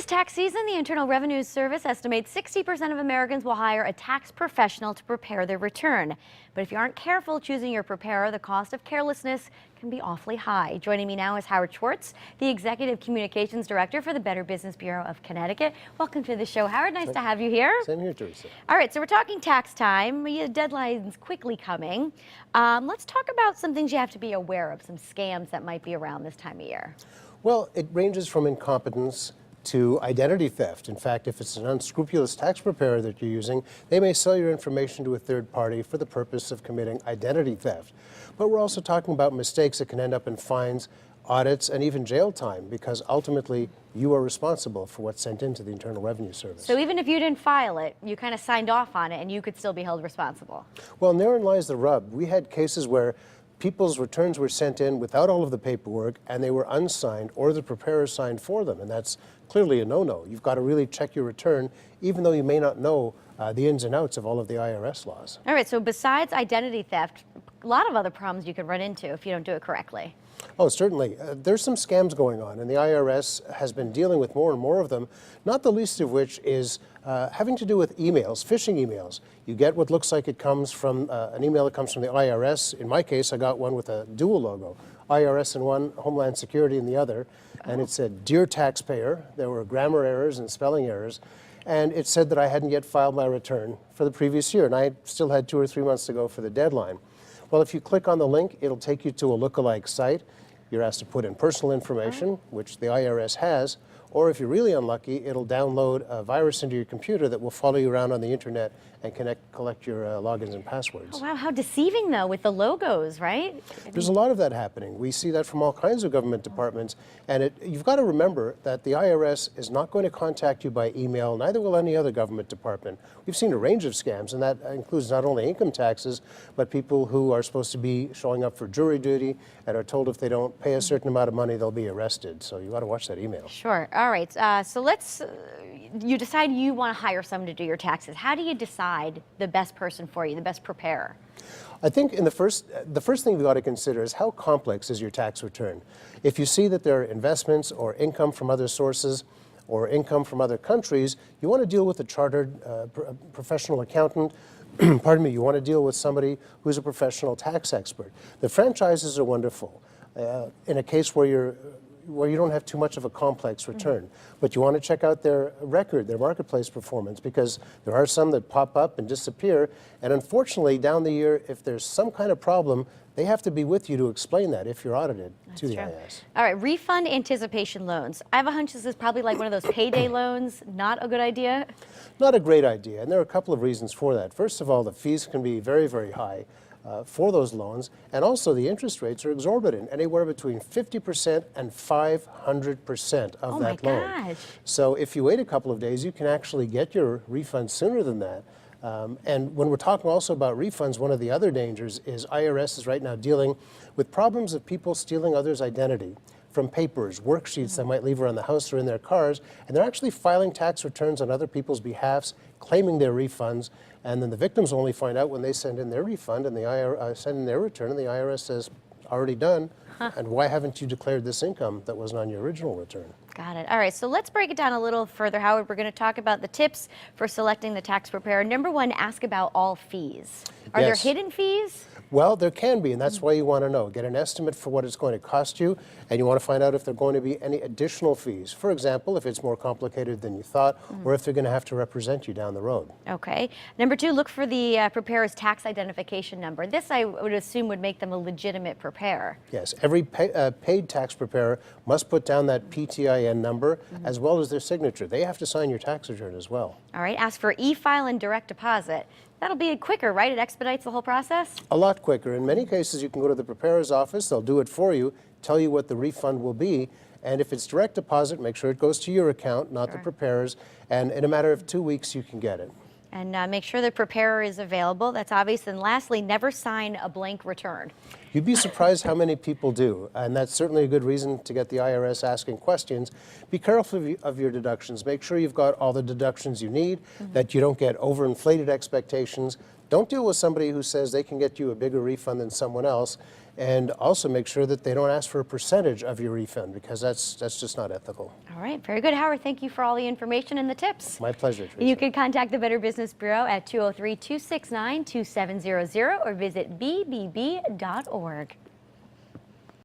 This tax season, the Internal Revenue Service estimates 60% of Americans will hire a tax professional to prepare their return. But if you aren't careful choosing your preparer, the cost of carelessness can be awfully high. Joining me now is Howard Schwartz, the Executive Communications Director for the Better Business Bureau of Connecticut. Welcome to the show, Howard. Nice to have you here. Same here, Teresa. All right, so we're talking tax time. The deadline's quickly coming. Let's talk about some things you have to be aware of, some scams that might be around this time of year. Well, it ranges from incompetence to identity theft. In fact, if it's an unscrupulous tax preparer that you're using, they may sell your information to a third party for the purpose of committing identity theft. But we're also talking about mistakes that can end up in fines, audits, and even jail time, because ultimately you are responsible for what's sent into the Internal Revenue Service. So even if you didn't file it, you kind of signed off on it and you could still be held responsible. Well, therein lies the rub. We had cases where people's returns were sent in without all of the paperwork and they were unsigned, or the preparer signed for them, and that's clearly a no-no. You've got to really check your return, even though you may not know the ins and outs of all of the IRS laws. All right, so besides identity theft, a lot of other problems you could run into if you don't do it correctly. Oh, certainly. There's some scams going on, and the IRS has been dealing with more and more of them, not the least of which is having to do with emails, phishing emails. You get what looks like it comes from an email that comes from the IRS. In my case, I got one with a dual logo, IRS in one, Homeland Security in the other, and it said, "Dear taxpayer." There were grammar errors and spelling errors, and it said that I hadn't yet filed my return for the previous year, and I still had 2 or 3 months to go for the deadline. Well, if you click on the link, it'll take you to a lookalike site. You're asked to put in personal information, which the IRS has, or if you're really unlucky, it'll download a virus into your computer that will follow you around on the internet and collect your logins and passwords. Oh, wow, how deceiving though with the logos, right? There's a lot of that happening. We see that from all kinds of government departments, and you've got to remember that the IRS is not going to contact you by email, neither will any other government department. We've seen a range of scams, and that includes not only income taxes, but people who are supposed to be showing up for jury duty and are told if they don't pay a certain amount of money, they'll be arrested. So you've got to watch that email. Sure. All right. So you decide you want to hire someone to do your taxes. How do you decide the best person for you, the best preparer? I think the first thing you've got to consider is how complex is your tax return. If you see that there are investments or income from other sources or income from other countries, you want to deal with a chartered professional accountant. Pardon me, you want to deal with somebody who's a professional tax expert. The franchises are wonderful. In a case where you don't have too much of a complex return, but you want to check out their record, their marketplace performance, because there are some that pop up and disappear, and unfortunately down the year, if there's some kind of problem, they have to be with you to explain that if you're audited to the IRS. All right, refund anticipation loans. I have a hunch this is probably like one of those payday loans. Not a good idea? Not a great idea, and there are a couple of reasons for that. First of all, the fees can be very, very high for those loans, and also the interest rates are exorbitant, anywhere between 50% and 500% of that loan. Oh my gosh. So if you wait a couple of days, you can actually get your refund sooner than that. And when we're talking also about refunds, one of the other dangers is IRS is right now dealing with problems of people stealing others' identity from papers, worksheets they might leave around the house or in their cars, and they're actually filing tax returns on other people's behalfs, claiming their refunds, and then the victims only find out when they send in their refund and the send in their return, and the IRS says, already done, and why haven't you declared this income that wasn't on your original return? Got it. All right, so let's break it down a little further, Howard. We're going to talk about the tips for selecting the tax preparer. Number one, ask about all fees. Are there hidden fees? Well, there can be, and that's why you want to know. Get an estimate for what it's going to cost you, and you want to find out if there are going to be any additional fees. For example, if it's more complicated than you thought, or if they're going to have to represent you down the road. Okay. Number two, look for the preparer's tax identification number. This, I would assume, would make them a legitimate preparer. Yes, every paid tax preparer must put down that PTIN number as well as their signature. They have to sign your tax return as well. All right. Ask for Efile and direct deposit. That'll be quicker, right? It expedites the whole process? A lot quicker. In many cases, you can go to the preparer's office, they'll do it for you, tell you what the refund will be, and if it's direct deposit, make sure it goes to your account, not the preparer's, and in a matter of 2 weeks, you can get it. And make sure the preparer is available. That's obvious. And lastly, never sign a blank return. You'd be surprised how many people do, and that's certainly a good reason to get the IRS asking questions. Be careful of your deductions. Make sure you've got all the deductions you need, that you don't get overinflated expectations. Don't deal with somebody who says they can get you a bigger refund than someone else. and also make sure that they don't ask for a percentage of your refund, because that's just not ethical. All right, very good, Howard. Thank you for all the information and the tips. My pleasure, Teresa. You can contact the Better Business Bureau at 203-269-2700 or visit bbb.org.